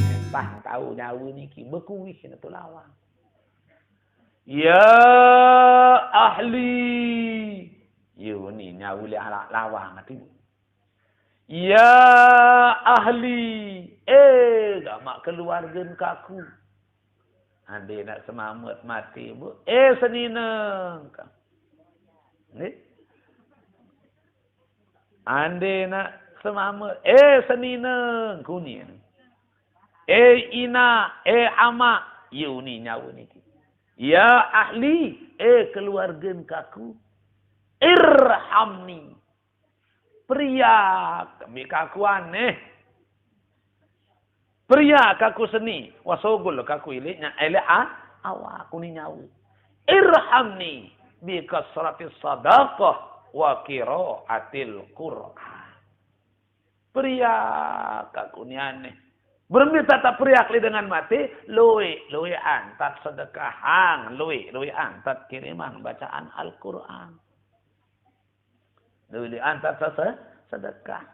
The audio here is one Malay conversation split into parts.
Entah tahu nyawa niki berkuih kena tu lawang. Ya ahli. Yo ni nyawa li lawang ati. Ya ahli. Gamak keluarga kaku. Ande nak selamat mati bu. Senineng. Ni. Ande nak selamat. Senineng. Kuning. Ina. Ama. Yo ni nyawa ni. Ya ahli. Keluarga kaku. Irhamni. Pria. Kami kaku aneh. Pria kaku seni. Wasogol kaku iliknya. Awak aku ni nyawa. Irhamni. Bikasratis sadaqah. Wa kiraatil Qur'an. Pria kaku ni aneh. Berminta tak periak li dengan mati. Lui antat sedekahang. Lui antat kiriman bacaan Al-Quran. Lui antat sedekah.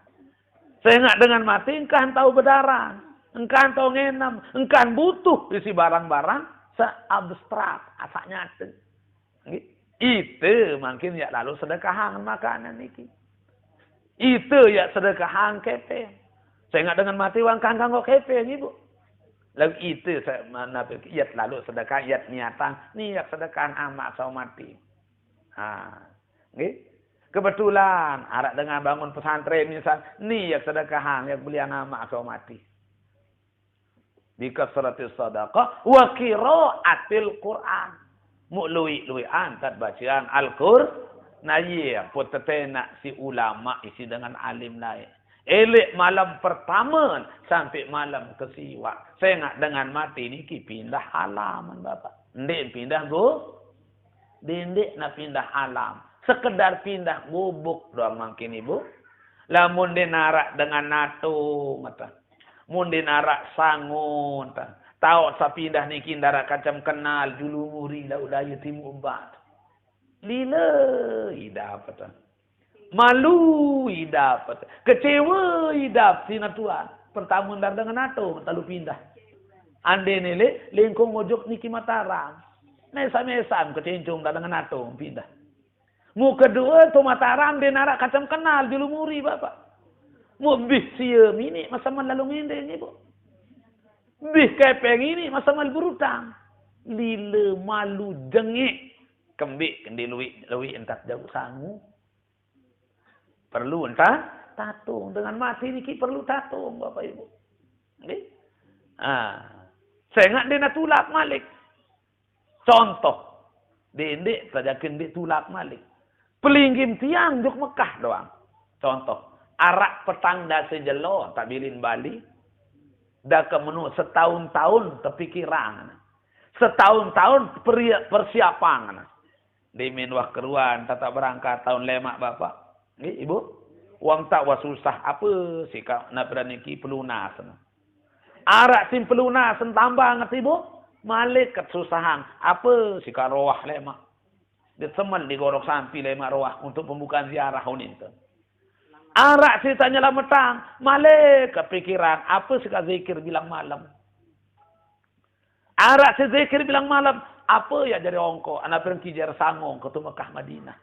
Saya ingat dengan mati. Engkau tahu berdarah. Engkau tahu ngenam. Engkau butuh isi barang-barang. Se-abstrak. Asak nyata. Itu mungkin ya lalu sedekahang makanan ini. Itu ya sedekahang kepe. Saya ingat dengan mati wang kangkang kok kepe ibu. Lalu itu saya iat lalu sedekah iat niatan niat sedekah amak sau mati. Kebetulan arak dengan bangun pesantren misal niat sedekah yang beli amak sau mati. Bikasratis sadaqah wa qiraatil Qur'an. Lui antat bacaan Al-Qur'an. Nah iya nak si ulama isi dengan alim lain. Elek malam pertama sampai malam kesiwa. Saya ingat dengan mati ni pindah halaman bapak. Ndek pindah Dendek nak pindah alam. Sekedar pindah bubuk doang mungkin ibu. Lamun dinarak dengan natung. Mun dinarak sangun. Tahu sa pindah ni kindara kacam kenal. Julu muri lau daya timu ubat. Lila hidup. Malu hidup. Kecewa hidup sina Tuhan. Pertama dar dengan natung. Lalu pindah. Ande ni lingkung ojok niki Mataram. Mesam-mesam kecincung dar dengan natung. Pindah. Mu kedua tu Mataram dia narak kacam kenal. Julu muri bapak. Mu bih siam ini. Masa man lalu ngendeng ibu. Bih kepeng ini. Masa mal berutang. Lila malu jengik. Kembik kendi lui entak jauh sangu. Perlu entah tatung. Dengan mati ni perlu tatung bapak ibu. Saya ingat dia nak tulak malik. Contoh. Dendek saja kendi tulak malik. Pelinggim tiang juk Mekah doang. Contoh. Arak petang dah sejelo tak bilin Bali. Dah ke menu setahun-tahun terpikiran. Setahun-tahun persiapan. Di minwah keruan tata berangkat tahun lemak bapak. Ibu. Wang tak wasusah apa sikap nak berani ki pelunas. Arak sim pelunas tambah ngerti ibu. Malik kesusahan. Apa sikap roah lemak. Dia semen digorok sampi lemak roah untuk pembukaan ziarah unin tu. Arak ceritanya lah metang. Malik kepikiran. Apa sikap zikir bilang malam. Arak si zikir bilang malam. Apa ya dari ongko. Anak pergi jari sangong ke Mekah Madinah.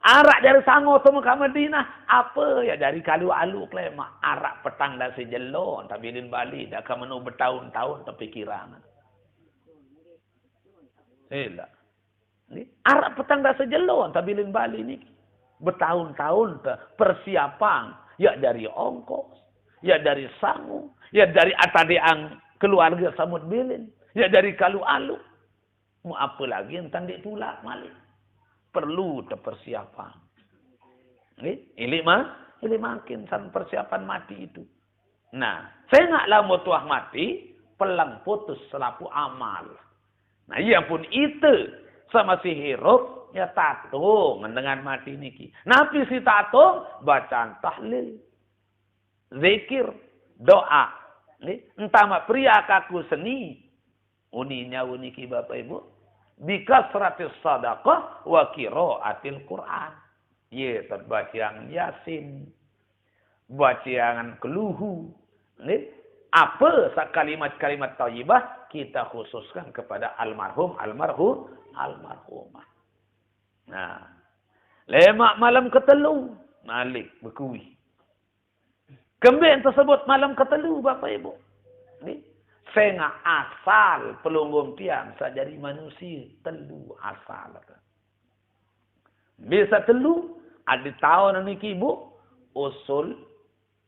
Arak dari sangong ke Mekah Madinah. Apa ya dari kalu alu klemak. Arak petang dah sejelon. Tapi di Bali. Dah kamenu bertahun-tahun terpikiran. Tidak. Arak petang dah sejelon. Tapi di Bali ni. Bertahun-tahun persiapan. Ya dari ongkos. Ya dari sangu. Ya dari atadeang keluarga Samud Bilin. Ya dari kalu alu. Mau apa lagi tentang ditulak malik. Perlu persiapan. Ini makin san persiapan mati itu. Nah, saya naklah mau tuah mati. Pelang putus selapu amal. Nah, ia pun itu. Sama si hirup. Ya tatung dengan mati niki. Nabi si tatung bacaan tahlil, zikir, doa. Entah mak pria kaku seni. Uninya uniki bapak ibu. Bikasratis sadaqah wa qiraatil Qur'an. Ye terbaca yang Yasin. Baciangan keluhu. Nggih. Apa kalimat-kalimat thayyibah kita khususkan kepada almarhumah. Nah, lemak malam ketelu malik berkuih. Kembali tersebut malam ketelu Bapak Ibu. Ni sengah asal pelunggum tiang sajari manusia telu asal. Bisa telu ada tahun niki Ibu usul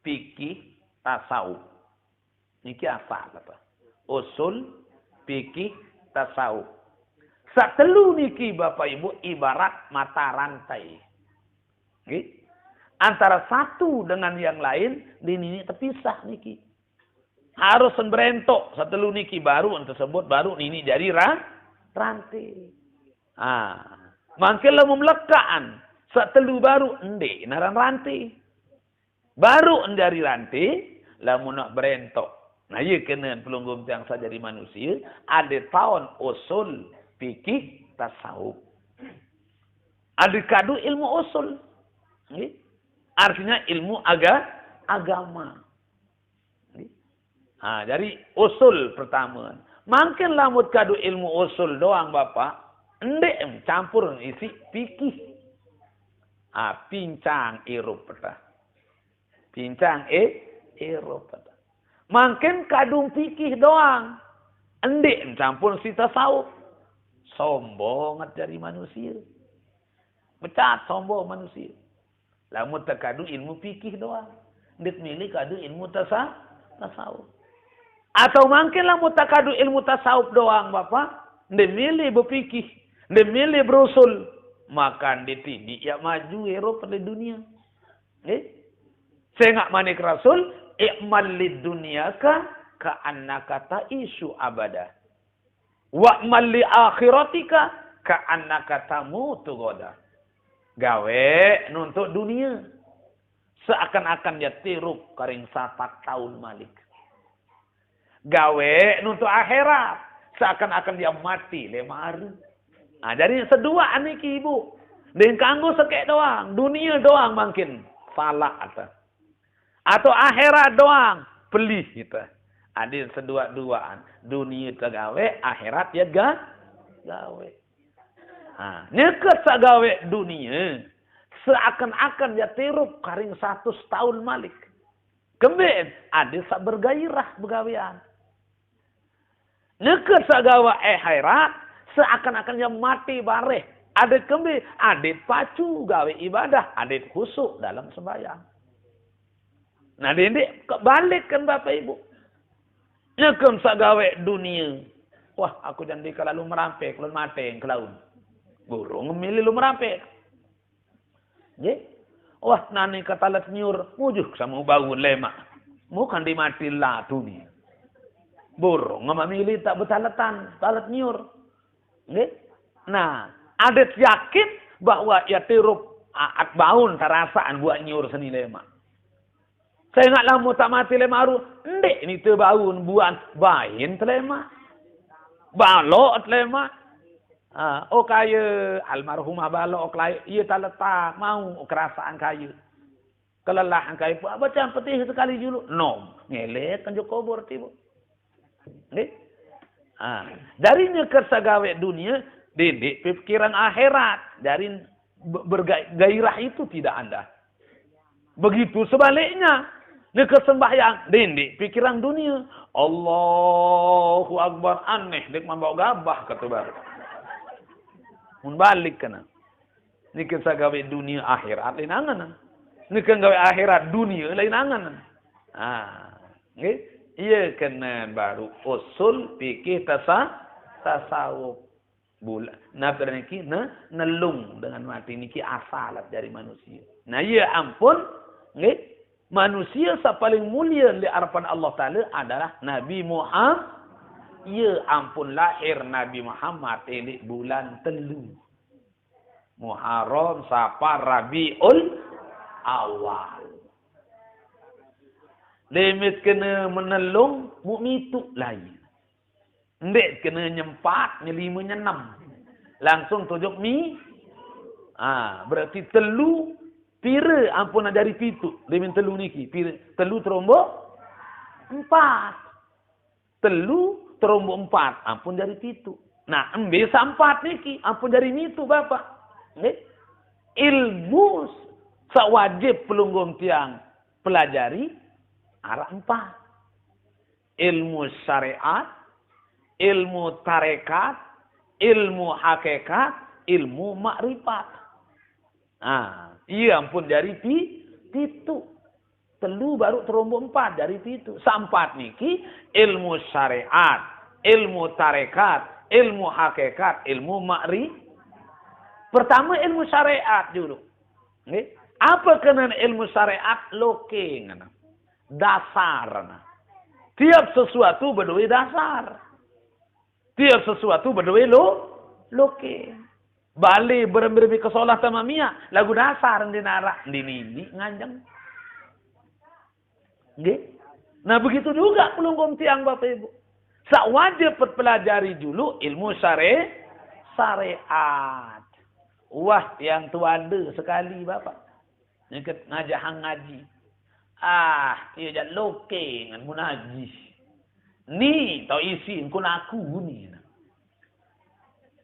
fikih tasawuf. Niki asal apa? Usul fikih tasawuf. Satelu niki Bapak Ibu ibarat mata rantai. Nggih. Antara satu dengan yang lain ini terpisah niki. Harus berentok satelu niki baru tersebut baru ini jadi rantai. Mangkel lamun melekaan satelu baru ende naran rantai. Baru dari rantai lamun nak berentok. Nah, ia kena pelunggum tiang saja di manusia. Ada tahun usul fikih tasawuf. Ada kadu ilmu usul. Artinya ilmu agama. Jadi usul pertama. Makin lamut kadu ilmu usul doang Bapak. Ndek campur isi fikih. Pincang Eropa. Pincang Eropa. Makin kadung fikih doang. Endik campur si tasawuf. Sombong dari manusia. Becat sombong manusia. Lamun terkadu ilmu fikih doang. Ndik milih kadu ilmu tasawuf. Atau makin lamun terkadu ilmu tasawuf doang Bapak. Ndik milih berfikih. Ndik milih berusul. Maka ditidik ya maju Eropa di dunia. Sengak manik Rasul. I'mal lid dunyaka ka'annaka ta'isu abada. Wa'mal li akhiratika ka'annaka tamutu goda. Gawe nuntut dunia. Seakan-akan dia tirup karing 4 tahun malik. Gawe nuntut akhirat. Seakan-akan dia mati 5 hari. Jadi sedua aniki Ibu. Dan kanggo sekek doang. Dunia doang makin salah atas. Atau akhirat doang. Pelih kita. Ada sedua-duaan. Dunia tergawe, akhirat ya gawe. Nyeket sagawe dunia. Seakan-akan dia tirup karing 100 tahun malik. Kemudian ada sak bergairah begawean. Nyeket sagawa akhirat. Seakan-akan dia mati bareh. Ada kemudian ada pacu gawe ibadah. Ada khusuk dalam sembahyang. Nah, ini kebalik kan Bapak Ibu. Nyekem sagawe dunia. Wah, aku janji kalau lu merampek, lu mateng ke laut. Burung memilih lu merampek. Wah, nani katalat nyur. Mujuh sama bangun lemak. Bukan dimatilah dunia. Burung memilih tak betalatan, talat nyur. Nah, ada yakin bahwa ya tirup at baun terasaan buat nyur seni lemak. Saya nak lama tak mati lemaru. Ndek ni terbaun buat bain telema. Balok telema. Kaya almarhumah balok kaya. Ia tak letak mau kerasaan kaya. Kelelahan kaya pun. Macam petih sekali dulu. No. Ngelek kan kubur tiba. Darinya kersagawe dunia. Didik pikiran akhirat. Dari bergairah itu tidak ada. Begitu sebaliknya. Dek sembahyang, dindik pikiran dunia. Allahu Akbar aneh, dek membawa gabah kata baru. Mun balik kena. Nik gawe dunia akhirat lain angan. Nik gawe akhirat dunia lain angan. Nggih. Iya kena baru usul fikih tasawuf. Nafsu niki nelung dengan mati niki asalat dari manusia. Nah, iya ampun, nggih. Manusia yang paling mulia di hadapan Allah Ta'ala adalah Nabi Muhammad. Ya ampun lahir Nabi Muhammad di bulan telu. Muharram, Safar, Rabiul Awal. Limit kena menelung, mu'mituk lain. Ndek kena nyempat, nyelima, nyenam. Langsung tujuk mi. Berarti telu Pira ampun dari pitu. Demin telu niki. Pira, telu terombok 4. Telu terombok 4. Ampun dari pitu. Nah, embe sampat niki. Ampun dari mitu bapak. Ilmu sewajib pelunggum tiang pelajari. Arah 4. Ilmu syariat. Ilmu tarekat. Ilmu hakikat. Ilmu makrifat. Nah, iya ampun dari pitu. Telu baru terombok 4 dari pitu. Sampat niki ilmu syariat, ilmu tarekat, ilmu hakikat, ilmu Pertama ilmu syariat dulu. Apa kena ilmu syariat? Loking. Dasar. Tiap sesuatu berdua dasar. Tiap sesuatu berdua loking. Balik berembi kesolah tamamiyah. Lagu dasar di narak. Di nganjang. Nah begitu juga pelunggum tiang Bapak Ibu. Wajib pelajari dulu ilmu syariat. Wah yang tuanda sekali Bapak. Ngajak hang ngaji. Ia jangan loking. Munajis. Ni tau isi. Kun aku ni.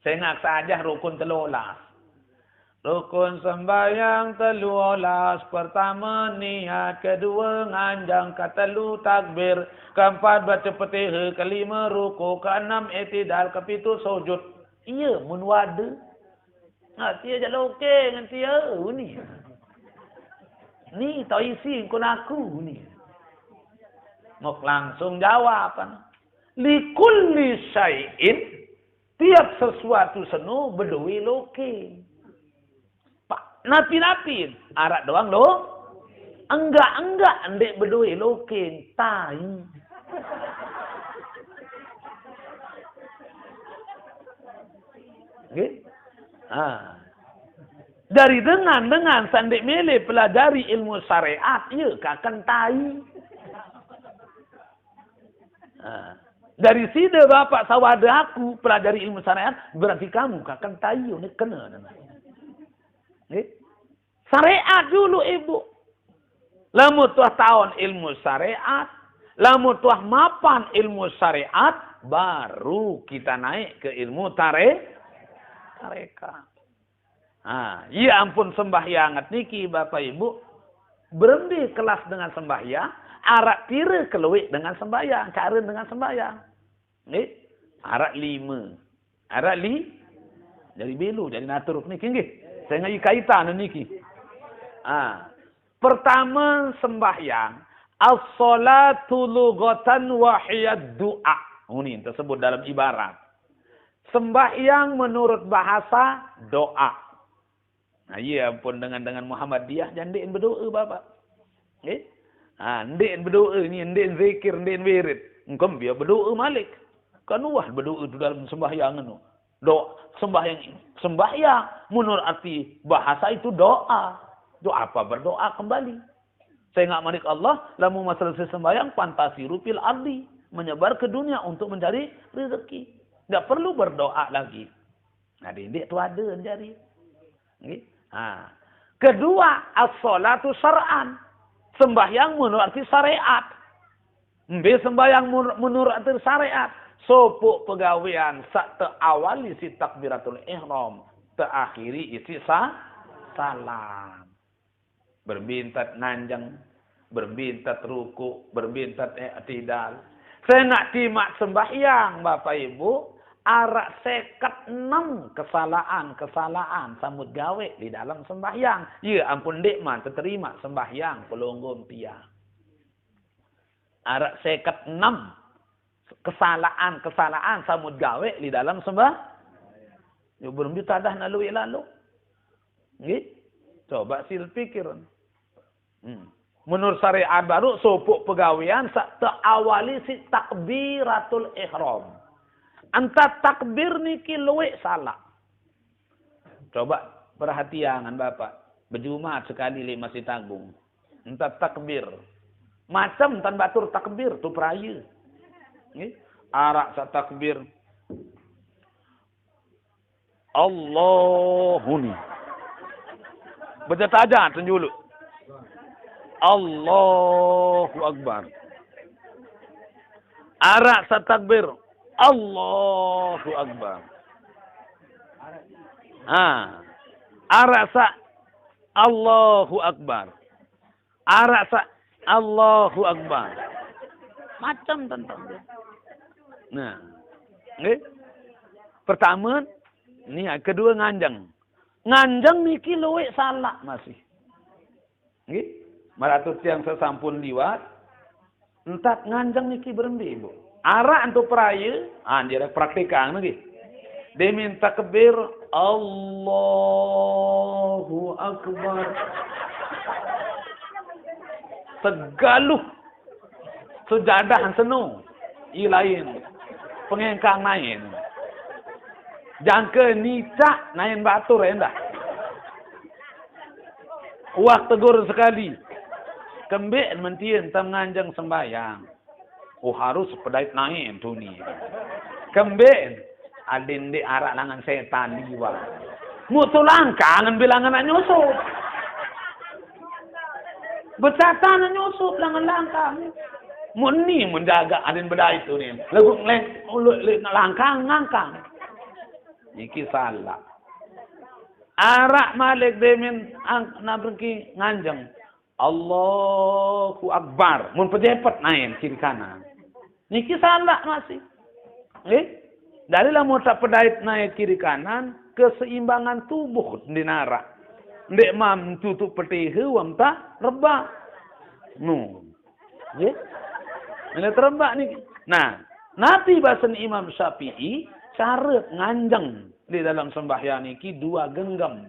Saya nak saja rukun telolas. Rukun sembahyang telolas. Pertama niat. Kedua nganjang. Ketelu takbir. Keempat baca petiha. Kelima ruku. Keenam i'tidal. Kepitu sujud. Iya munwada. Tia jalan okey dengan tia ni. Ni tau isi kun aku ni. Mok langsung jawab. Likulli syai'in. Tiap sesuatu senu berdui loking. Pak, napi-napi. Arak doang lo. Enggak. Ndek berdui loking. Tai. Okay? Dari dengan sandik mele pelajari ilmu syariat. Ya, kakan tai. Dari sini bapak sawada aku pelajari ilmu syariat, berarti kamu kakak tayu ni kena. Syariat dulu ibu. Lamu tuah tahun ilmu syariat, lamu tuah mapan ilmu syariat, baru kita naik ke ilmu tarekat. Ya ampun sembahyang niki bapak ibu, berhenti kelas dengan sembahyang. Arak tira keluik dengan sembahyang. Karen dengan sembahyang. Arak 5. Arak jadi belu. Jadi naturuk ni. Saya ngaji kaitan ni. Pertama sembahyang. As-salatu lughatan wahiyad du'a. Ini tersebut dalam ibarat. Sembahyang menurut bahasa doa. Nah, ya ampun dengan Muhammadiyah. Jangan diin berdoa bapak. Ndek berdoa ni, ndek zikir, ndek wirid. Engkau biar berdoa malik. Kan wah berdoa itu dalam sembahyang itu. Sembahyang menurut arti bahasa itu doa. Doa apa? Berdoa kembali. Saya nggak malik Allah, lamu masalah sembahyang pantasi rupil ardi, menyebar ke dunia untuk mencari rezeki. Nggak perlu berdoa lagi. Nah, ndek tu ada mencari. Kedua, as-salatu syar'an. Sembahyang menurut arti syariat. Sembahyang menurut arti syariat. Sopuk pegawaian sak terawali isi takbiratul ihram. Terakhiri isi salam. Berbintat nanjang. Berbintat ruku. Berbintat i'tidal. Saya nak timak sembahyang Bapak Ibu. Arak 6 kesalahan sambut gawe di dalam sembahyang. Ya ampun dek man terima sembahyang pelonggom tiang. Arak 6 kesalahan sambut gawe di dalam sembahyang. Ya belum ditadah lalu. Coba sil pikir. Menurut syariat baru sopuk pegawaian terawali si takbiratul ihram. Antara takbir niki luwek salah. Coba perhatian Bapak. Berjumat sekali masih tanggung. Entah takbir. Macam tan batur takbir tu peraya. Arak sa takbir. Allahuni. Baca tajam tunjuk. Allahu Akbar. Arak sa takbir. Allahu Akbar. Arak sa Allahu Akbar. Arak sa Allahu Akbar. Macam tentang dia. Nah. Okay. Pertama, ni kedua nganjang. Nganjang niki luwek salah masih. Okay. Maratus yang sesampun liwat. Entat nganjang niki berhenti, Bu. Arak untuk peraya, dia praktikan lagi. Dia minta takbir Allahu Akbar. Segaluh sejadah senu. I lain. Pengengkang nain. Jangka nicak nain batur endah. Wak tegur sekali. Kembik mentien tenganjang sembayang. Harus pedait nain tu ni. Kembik adin di arak langan setan liwa. Mutu langkangan bilangan nak nyusup. Bercatan nak nyusup langan langkang. Muni menjaga adin bedai tu ni. Lagu langkang ngangkang. Iki salah. Arak malik demin nak pergi nganjang. Allahu Akbar. Mun pejepet naik kiri kanan. Niki salah masih. Darilah mau tak pedait naik kiri kanan, keseimbangan tubuh dinara. Ndek mam tutup petihe wam tak rebak. Ini terebak ni. Nah, nanti bahasa Imam Syafi'i cara nganjang di dalam sembahyang niki dua genggam.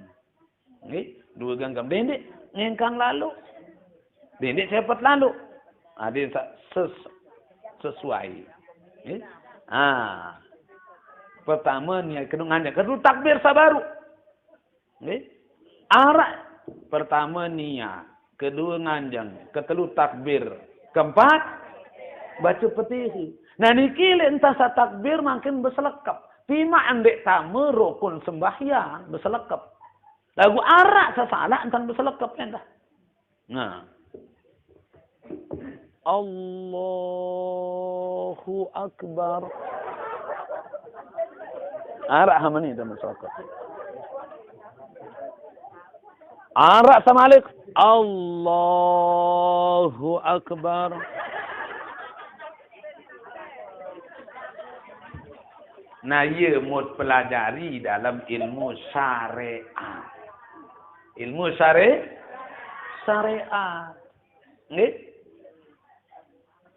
Dua genggam. Dendek ngengkang lalu. Dendek cepat lalu. Dia sesuai. Pertama niat kedua nganjang. Kedua takbir sabaru. Arak. Pertama niat. Kedua nganjang. Ketelu takbir. Keempat. Baca petihi. Nah niki entah sa takbir makin berselekap. Tima andek tamu rukun sembahyang berselekap. Lagu arak sasalah entah berselekap entah. Nah. Allahu Akbar. Arak hamani dah berselekap. Arak sama alik. Allahu Akbar. Nah, ia mau pelajari dalam ilmu syariat. Ilmu syariat.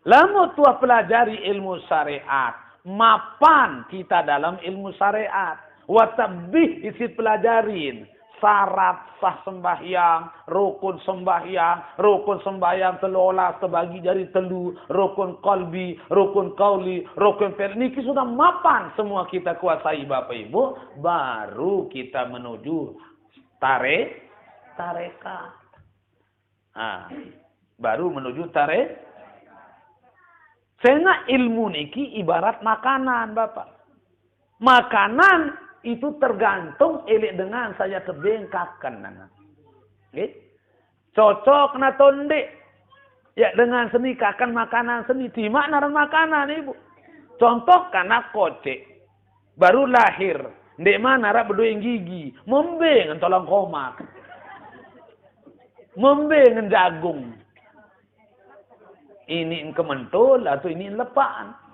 Lama tuah pelajari ilmu syariat. Mapan kita dalam ilmu syariat. Watabih isi pelajarin. Syarat sah sembahyang, rukun sembahyang telola terbagi jadi telu, rukun qalbi, rukun qauli, rukun fi'li. Niki sudah mapan semua kita kuasai Bapak Ibu, baru kita menuju tarekat. Baru menuju Sehingga ilmu niki ibarat makanan, Bapak. Makanan itu tergantung elik dengan saya terbengkakkan. Cocok na tonde. Ya dengan seni kakan makanan seni. Timak naran makanan ibu. Contoh kanak kocek. Baru lahir. Ndek mana nara berduing gigi. Membeng tolong komak. Membeng jagung. Ini kementul atau ini lepaan.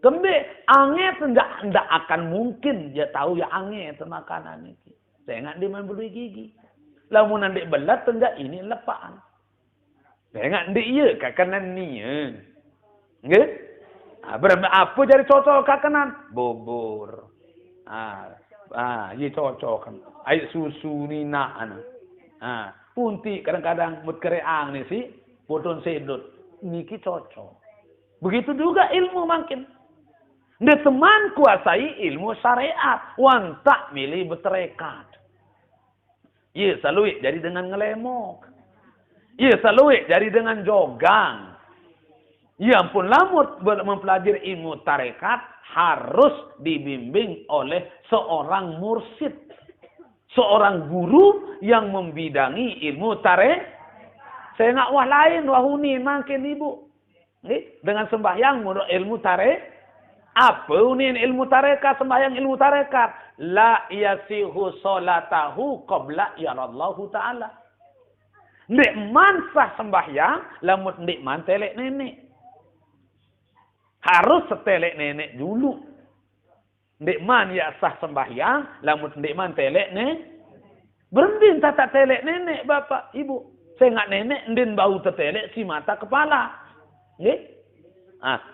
Kembali, angin tidak akan mungkin dia tahu ya angin itu makanan ini. Saya ingat dia main beli gigi. Lalu nanti belat tidak ini lepaan. Saya ingat dia kakanan ni. Apa jadi cocok kakanan? Bubur. Ia cocok kan. Air susu ni nak. Punti kadang-kadang buat kereang ni si potong sedut. Niki cocok. Begitu juga ilmu makin. Dia teman kuasai ilmu syariat. Wan tak milih berterekat. Ia selalu jadi dengan ngelemok. Ia selalu jadi dengan jogang. Ia pun lamut mempelajari ilmu tarekat harus dibimbing oleh seorang mursyid. Seorang guru yang membidangi ilmu tarekat. Saya nggak wah lain, wah huni makin ibu. Dengan sembahyang menurut ilmu tarekat. Apa unin ilmu tarekat, sembahyang ilmu tarekat? La yasihu salatahu qabla yarallahu ta'ala. Ndek man sah sembahyang, lamun ndek man telek nenek. Harus setelek nenek dulu. Ndek man ya sah sembahyang, lamun ndek man telek nenek. Berhenti tak telek nenek, bapak, ibu. Saya nggak nenek, ndin bau tertelek si mata kepala.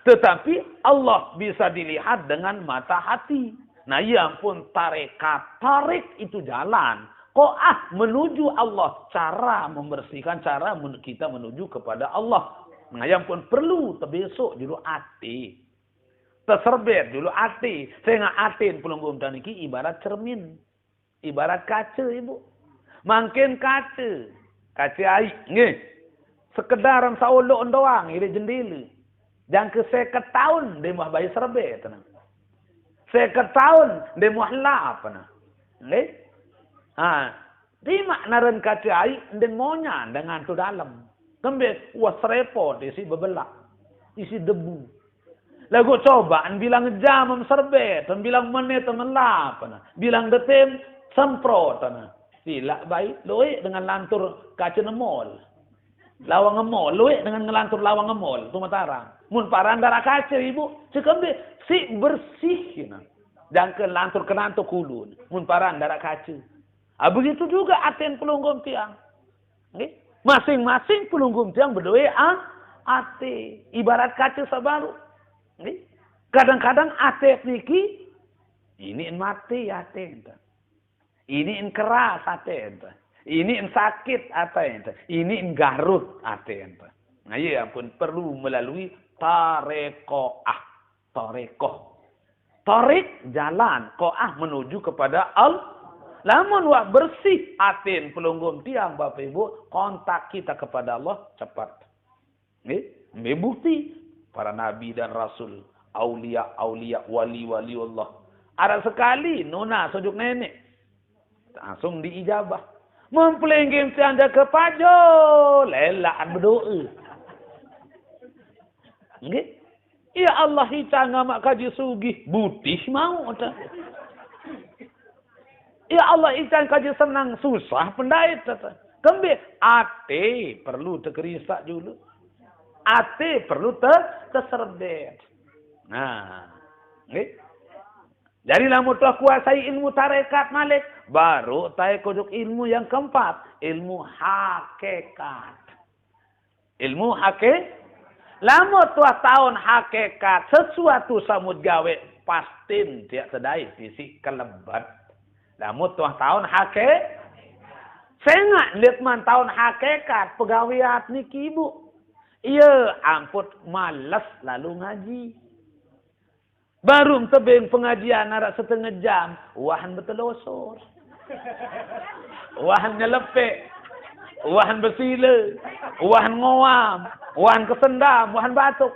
Tetapi Allah bisa dilihat dengan mata hati. Nah, ya ampun, tarekat. Tarik itu jalan. Qo'ah menuju Allah. Cara membersihkan, cara kita menuju kepada Allah. Nah, ya ampun, perlu terbesok dulu hati. Terserbet dulu hati. Saya nggak atin pelunggum taniki ibarat cermin. Ibarat kaca, ibu. Makin kaca. Kaca air. Nge. Sekedaran saulok doang. Ini jendela. Jangan ke 50 tahun dia mau bayi serbet. 50 tahun dia mau lap. Di maknaran kaca air dia maunya dengan tu dalam. Kembali wah serepot isi bebelak. Isi debu. Lagu cobaan bilang jam serbet, bilang menit melap. Bilang detem semprot. Sila baik loe dengan lantur kaca nemol. Lawang ngemol, luwe dengan ngelantur lawang ngemol, tu Mataram. Mun paran darah kaca ibu, sekembe si bersih kena. Dan ke lantur kenanto kulun, mun paran darah kaca. Begitu juga aten pelunggum tiang. Masing-masing pelunggum tiang berdoa ate, ibarat kaca sabaru. Kadang-kadang ate niki ini mati ate. Ini keras ate. Ini sakit ate. Ini garut ate. Nah, ya ampun, perlu melalui tarekoah. Tarekoh. Tarik jalan. Koah menuju kepada Allah. Lamun wak bersih atin pelunggum tiang Bapak Ibu. Kontak kita kepada Allah cepat. Ini bukti. Para nabi dan rasul. Aulia, wali Allah. Ada sekali nona sejuk nenek. Langsung diijabah. Mempelenggim tianda ke pajo. Lelaan berdoa. Ya Allah hita ngamak kaji sugih. Butih mau. Ya Allah hita kaji senang. Susah pendait. Kembali. Ate perlu terkerisak dulu. Ate perlu terserbet. Nah. Jadi lamun telah kuasai ilmu tarekat malik. Baru tahu kuduk ilmu yang keempat. Ilmu hakikat. Ilmu hakikat. Lamun telah tahun hakikat. Sesuatu samud gawe. Pastin tiak sedai fisik kelebat. Lamun telah tahun hakikat. Saya nggak lihat man tahun hakikat. Pegawai niki ibu. Iya ampun malas lalu ngaji. Baru tebing pengajian narak setengah jam. Wahan bertelosor. Wahan nyelepek. Wahan bersila. Wahan ngawam. Wahan kesendam. Wahan batuk.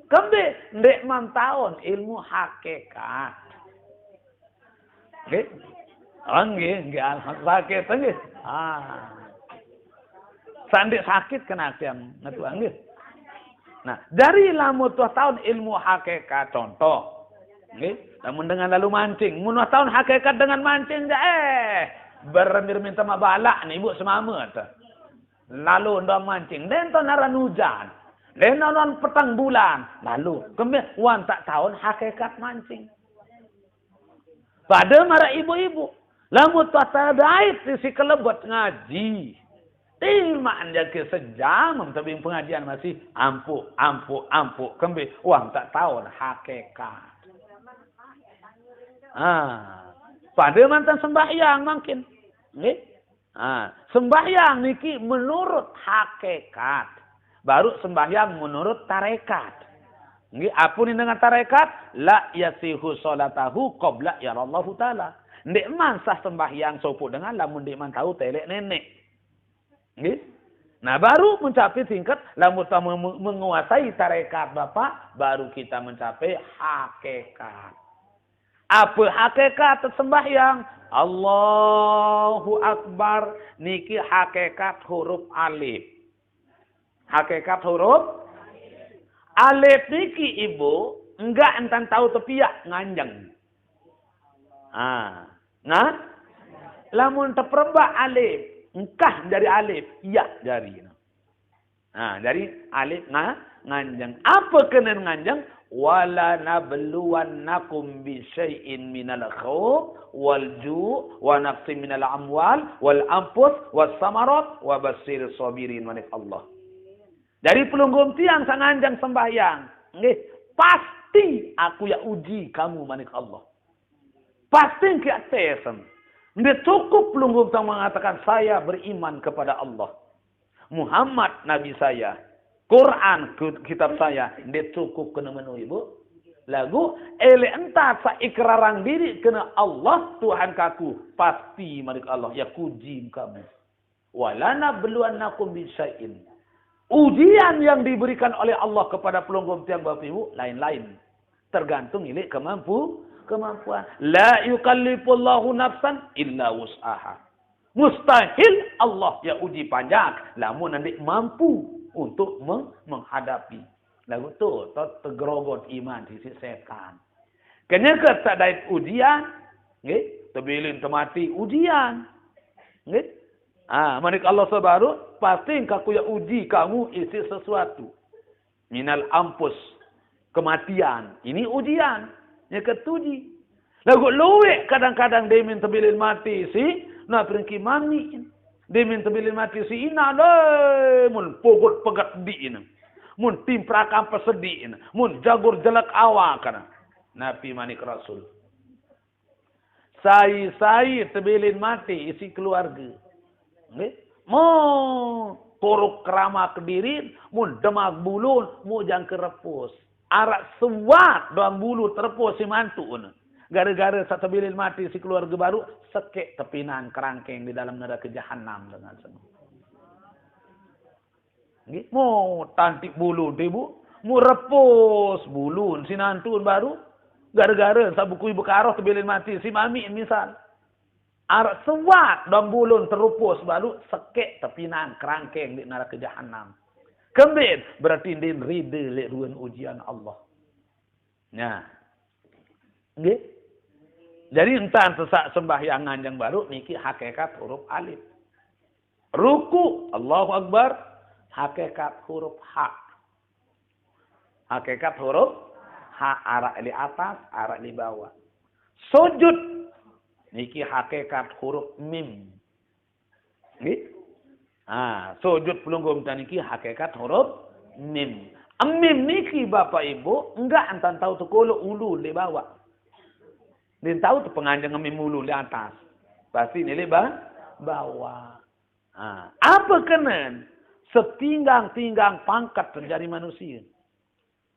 Kembali. Ndek mam tahun ilmu hakikat. Oke? Enggak. Sakit. Enggak. Sandik sakit kena siam. Enggak. Nah, dari lamu tuah tahun ilmu hakikat. Contoh. Namun dengan lalu mancing. Munah tahun hakikat dengan mancing. Bermir minta mabalak nih ibu semama. Lalu ndak mancing. Dan tahun naran hujan. Dan tahun petang bulan. Lalu. Kemudian wan tak tahun hakikat mancing. Pada marah ibu-ibu. Lamu tuah tadait si kelebot ngaji. Tilmaan jaga sejam. Tapi pengajian masih ampuh. Kemudian wan tak tahun hakikat. Pada mantan sembahyang makin. Sembahyang niki menurut hakikat. Baru sembahyang menurut tarekat. Apa ni dengan tarekat? La yasihu salatahu qabla yarallahu ta'ala. Ndek man sah sembahyang sopo dengan lamun ndek man tahu telek nenek. Nah baru mencapai tingkat lamun menguasai tarekat Bapak. Baru kita mencapai hakikat. Apa hakikat sembahyang? Allahu Akbar. Niki hakikat huruf alif. Hakikat huruf alif niki ibu. Enggak entan tahu tepiak nganjeng. Nah, lamun teperbak alif, engkah dari alif, ya dari. Dari alif nganjeng. Apa kena nganjeng? Wala nabluwannakum bi syai'in minal khawf wal ju' wa naqsin minal amwal wal anfus was samarat wa basyir sabirin manik Allah. Dari pelunggum tiang sang nganjeng sembahyang, nggih, pasti aku ya uji kamu manik Allah. Pasti kita tesen. Dia cukup pelunggum tiang mengatakan saya beriman kepada Allah. Muhammad Nabi saya. Quran kitab saya. Dia cukup kena menu ibu. Lagu. Ele entah sa ikrarang diri kena Allah Tuhan kaku. Pasti manik Allah. Ya kuji kamu. Walana beluannakum bisya'in. Ujian yang diberikan oleh Allah kepada pelunggum tiang bapak ibu. Lain-lain. Tergantung ini kemampuan. La yukallifullahu nafsan illa wus'aha. Mustahil Allah ya uji panjang. Namun nanti mampu untuk menghadapi. Lagu tu tergerobot iman di sisi setan. Kenyaka tak ada ujian. Terbilin temati ujian. Manik Allah sebaru. Pasti kaku ya uji kamu isi sesuatu. Minal ampus. Kematian. Ini ujian. Yang ketuji. Lagu luwe kadang-kadang dia minta bilin mati si. Nah pergi mami. Dia minta bilin mati si ina. Mun pogot pegat di ina. Mun timprakan pesedi ina. Mun jagur jelak awak kana. Nabi manik Rasul. Saya terbilin mati isi keluarga. Mau koruk kerama kediri. Mun demak bulun. Mu jang kerepus. Arak sewat doang bulu terpus si mantu. Gara-gara satu bilin mati si keluarga baru. Sekek tepinan kerangkeng di dalam neraka jahanam dengan semua. Mau tantik bulu ibu. Mau repus bulu si nantun baru. Gara-gara sabuku ibu karoh terbilin mati si mami misal. Arak sewat doang bulu terupus baru. Sekek tepinan kerangkeng di neraka jahanam. Kemudian berarti dia rida lek ruan ujian Allah. Nah. Nggih. Jadi entah sesak sembahyang nganjang baru niki hakikat huruf alif. Ruku Allahu Akbar hakikat huruf ha. Hakikat huruf ha arah di atas, arah di bawah. Sujud niki hakikat huruf mim. Nggih? Sujud pelunggum niki hakikat huruf mim. Mim niki Bapak Ibu enggak antan tahu tukulu ulu di bawah. Dia tahu tu penganjang mim ulu di atas. Pasti nilai bawah. Apa kena? Setinggang-tinggang pangkat terjadi manusia.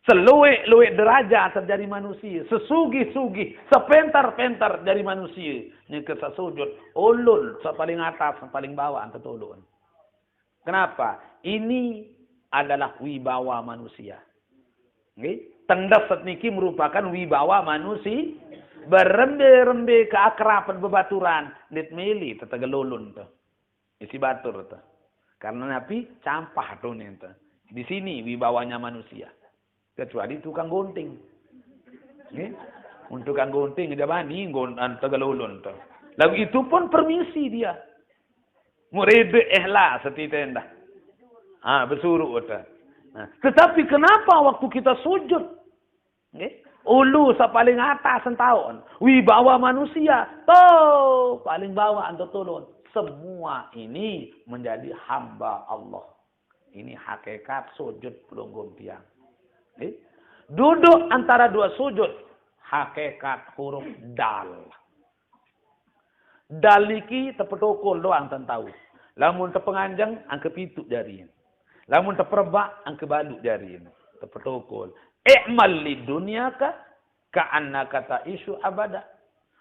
Seluik-luik derajat terjadi manusia. Sesugih-sugih. Sepentar-pentar dari manusia. Ini kita sujud. Ulul. Paling atas, paling bawah. Antara ulul. Kenapa? Ini adalah wibawa manusia. Tenda setniki merupakan wibawa manusia. Berembe-rembe keakraban bebaturan. Dit mili tetegelulun tu. Isi batur tu. Karena Nabi campah tu ni tu. Di sini wibawanya manusia. Kecuali tukang gunting. Untuk tukang gunting dia bani tegelulun tu. Lalu itu pun permisi dia. Murid ikhlas setitenda. Bersuruh tu. Tetapi kenapa waktu kita sujud? Ulu paling atas setahun. Wibawa manusia. Tuh paling bawah antar turun. Semua ini menjadi hamba Allah. Ini hakikat sujud pelunggum tiang. Duduk antara dua sujud. Hakikat huruf dal. Dal iki tepetokol doang tan tahu. Lamun tepenganjang angke pitu jari. Lamun teperbak angke balu jari. Tepetokol. I'mal li dunyaka ka'annaka ta'ishu abada.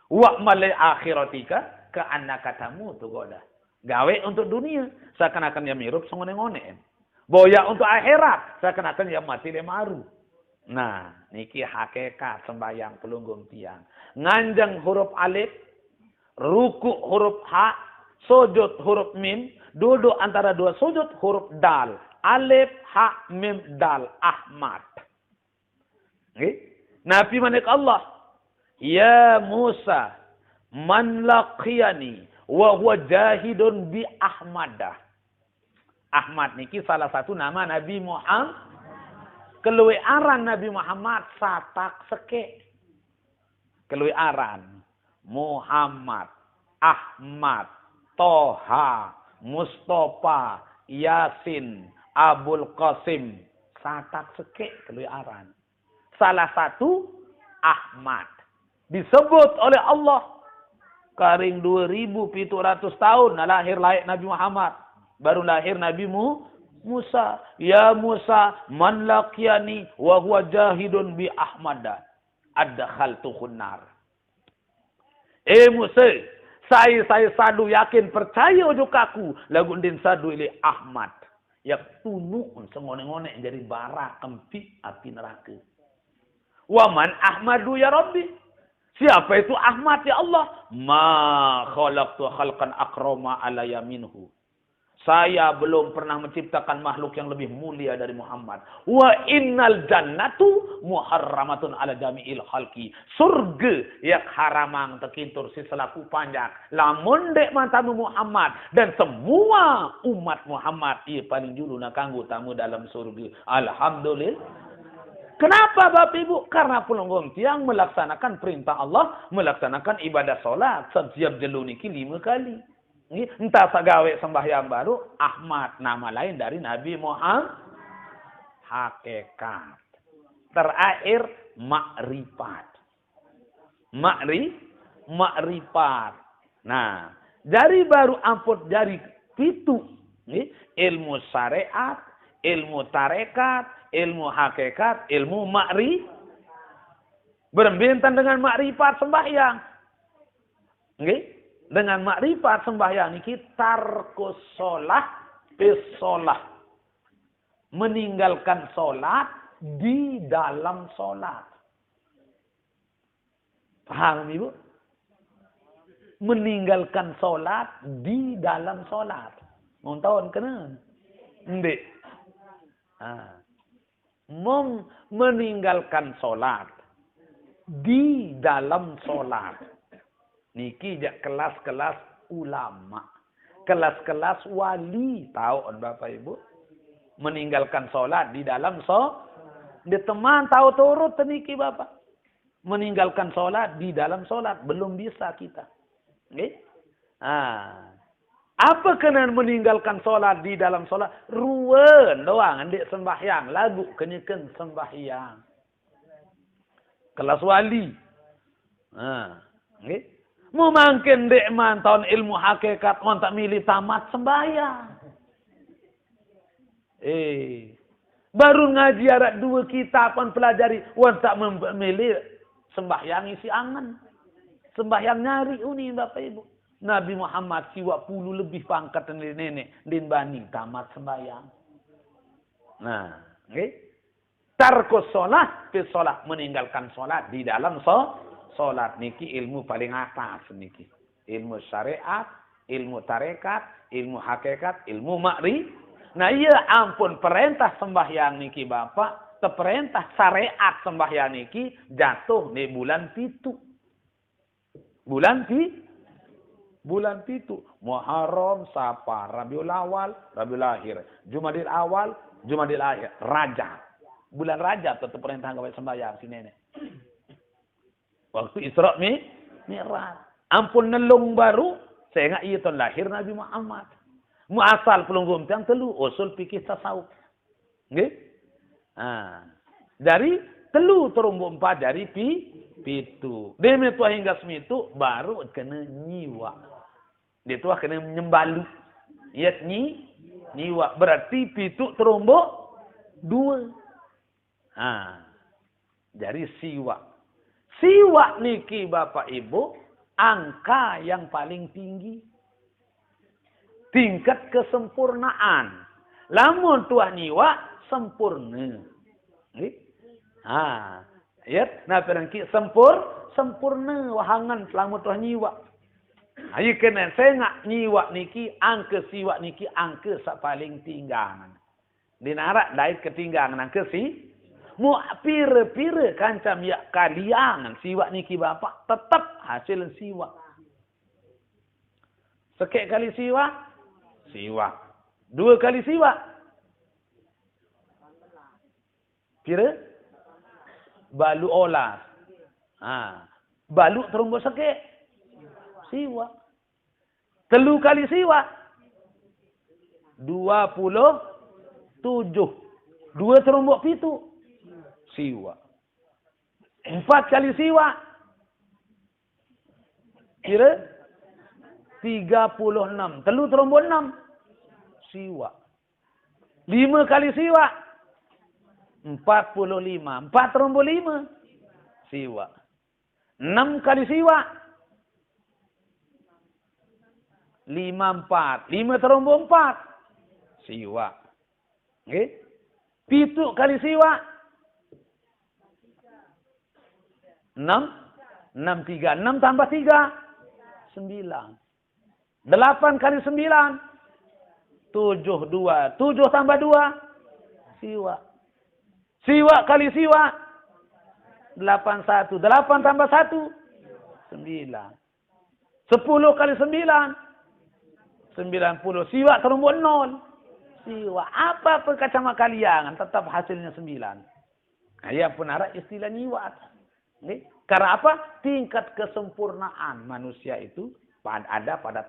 Wa'mal li akhiratika ka'annaka tamutu goda. Gawe untuk dunia, seakan-akan ya mirup sengone-ngone. Boya untuk akhirat, seakan-akan ya mati le maru. Nah, niki hakikat sembahyang pelunggung tiang. Nganjeng huruf alif, ruku huruf ha, sujud huruf mim, duduk antara dua sujud huruf dal. Alif, ha, mim, dal. Ahmad. Nabi manik Allah. Ya Musa, man laqiyani wa huwa jahidun bi Ahmadah. Ahmad niki salah satu nama Nabi Muhammad. Keluwe aran Nabi Muhammad satak seke. Keluwe aran Muhammad, Ahmad, Toha, Mustafa, Yasin, Abul Qasim. Satak seke keluwe aran. Salah satu Ahmad. Disebut oleh Allah. Karing 2700 tahun lahir Nabi Muhammad. Baru lahir Nabi Musa. Ya Musa, man laqiyani wa huwa jahidun bi Ahmada. Adkhaltuhun nar. Musa, saya sadu yakin percaya juga aku. Lagu din sadu ili Ahmad. Yang tunuk sengone-ngone jadi bara kempit api neraka. Waman Ahmadu ya Rabbi. Siapa itu Ahmad ya Allah? Ma khalaqtu khalqan akrama alayya minhu. Saya belum pernah menciptakan makhluk yang lebih mulia dari Muhammad. Wa innal jannatu muharramatun ala jami'il khalqi. Surga yang haramang tekintur si selaku panjang. Lamun dek mantamu Muhammad. Dan semua umat Muhammad. Ia paling julu nak kanggu tamu dalam surga. Alhamdulillah. Kenapa Bapak Ibu? Karena pelunggung tiang melaksanakan perintah Allah, melaksanakan ibadah sholat setiap jelu niki 5 kali. Entah sagawe sembahyang baru, Ahmad nama lain dari Nabi Muhammad. Hakikat. Terakhir makrifat. Makrifat. Nah, dari baru ampun dari pitu, ilmu syariat, ilmu tarekat, ilmu hakikat, ilmu berbincang dengan makrifat sembahyang. Dengan makrifat sembahyang ini tarkus sholat bis sholat. Meninggalkan sholat di dalam sholat. Paham Ibu? Meninggalkan sholat di dalam sholat. Mau tahu kena? Ndek. Meninggalkan sholat di dalam sholat. Niki jak kelas-kelas ulama. Kelas-kelas wali. Tahu Bapak Ibu? Meninggalkan sholat di dalam sholat. Di teman tahu turut niki Bapak. Meninggalkan sholat di dalam sholat. Belum bisa kita. Apa kena meninggalkan sholat di dalam sholat? Ruwen doang, ndik sembahyang. Lagu kenyakan sembahyang. Kelas wali. Mau makin dek mantan ilmu hakikat, mau tak milih tamat sembahyang. Baru ngaji arat 2 kitab pun pelajari, wan tak memilih sembahyang isi angan. Sembahyang nyari uni Bapak Ibu. Nabi Muhammad siwa puluh lebih pangkat dari nenek. Din bani tamat sembahyang. Nah, tarkus sholat, fis sholat. Meninggalkan sholat di dalam sholat. Niki ilmu paling atas niki. Ilmu syariat, ilmu tarekat, ilmu hakikat, ilmu Nah iya ampun perintah sembahyang niki Bapak. Perintah syariat sembahyang niki jatuh di bulan pitu. Bulan pitu. Muharram, Safar, Rabiul Awal, Rabiul Akhir. Jumadil Awal, Jumadil Akhir. Rajab. Bulan Rajab tetap perintah gawe sembahyang si nenek. Waktu Isra Mi'raj. Ampun nelung baru, saya ingat iya tahun lahir Nabi Muhammad. Muasal pelunggum tiang telu, usul fikih tasawuf. Nggih? Dari telu terumbu 4 dari pitu. Demi tua hingga semitu baru kena nyiwa. Dia tua kena menyembalu. Iat nyiwa. Berarti pitu terumbu 2. Dari siwa. Siwa niki Bapak Ibu angka yang paling tinggi. Tingkat kesempurnaan. Lamun tuah nyiwa sempurna. Ya, nah perangki sempurna wahangan selamat tuah nyiwa. Ayo kena saya nak nyiwa niki angka siwa niki angka sak paling tinggal. Dinarak dait ketinggalan angka si mu pira-pira kancam ya kaliangan siwa niki bapak tetap hasil siwa. Sekek kali siwa, siwa. 2 kali siwa. Pira? Balu olas. Balu terumbuk sekek. Siwa. 3 kali siwa. 27. 2 terumbuk pitu. Siwa. 4 kali siwa. Kira 36. 3 terumbuk 6. Siwa. 5 kali siwa. 45. 4 terumbuk 5. Siwa. 6 kali siwa. 54. 5 terumbuk 4. Siwa. Okay? 7 kali siwa. 6. 6 3. 6 tambah 3. 9. 8 kali 9. 7 2. 7 tambah 2. Siwa. Siwa kali siwa. 8 1. 8 tambah 1. 9. 10 kali 9. 90. Siwa terumbuk 0. Siwa. Apa kacama kaliangan tetap hasilnya 9. Ya pun ada istilah nyiwat. Okay? Karena apa? Tingkat kesempurnaan manusia itu ada pada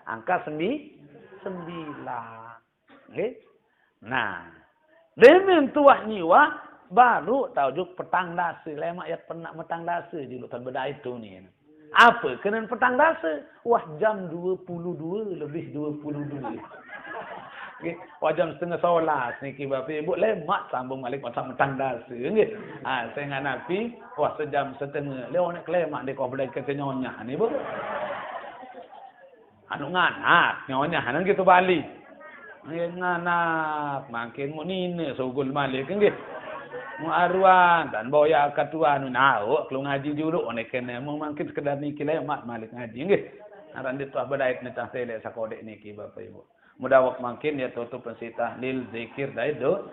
angka 9. Okay? Nah, dengan tuah nyiwa baru tahu juk petang dasa. Lemak ya pernah petang dasa di lutan beda itu ni. Apa kena petang dasa? Wah jam 22 lebih 22. Okay. Wah jam 10:30 ni kibap ibu lemak sambung balik macam petang dasa. Okay. Saya dengan Nabi, wah sejam setengah. Leo nak lemak dia kau boleh kata nyonya ni bu. Anu nganak nyonya hanan gitu balik. Nganak makin mu nina sugul balik kan gitu. Mu aruan dan boya katuan nau kalau ngaji dulu onek kena mu makin sekedar niki lemak balik ngaji gitu. Aran ditu abadait ni tah tele sakodek niki bapak ibu. Mudah wak makin ya tutup pensita lil zikir dai do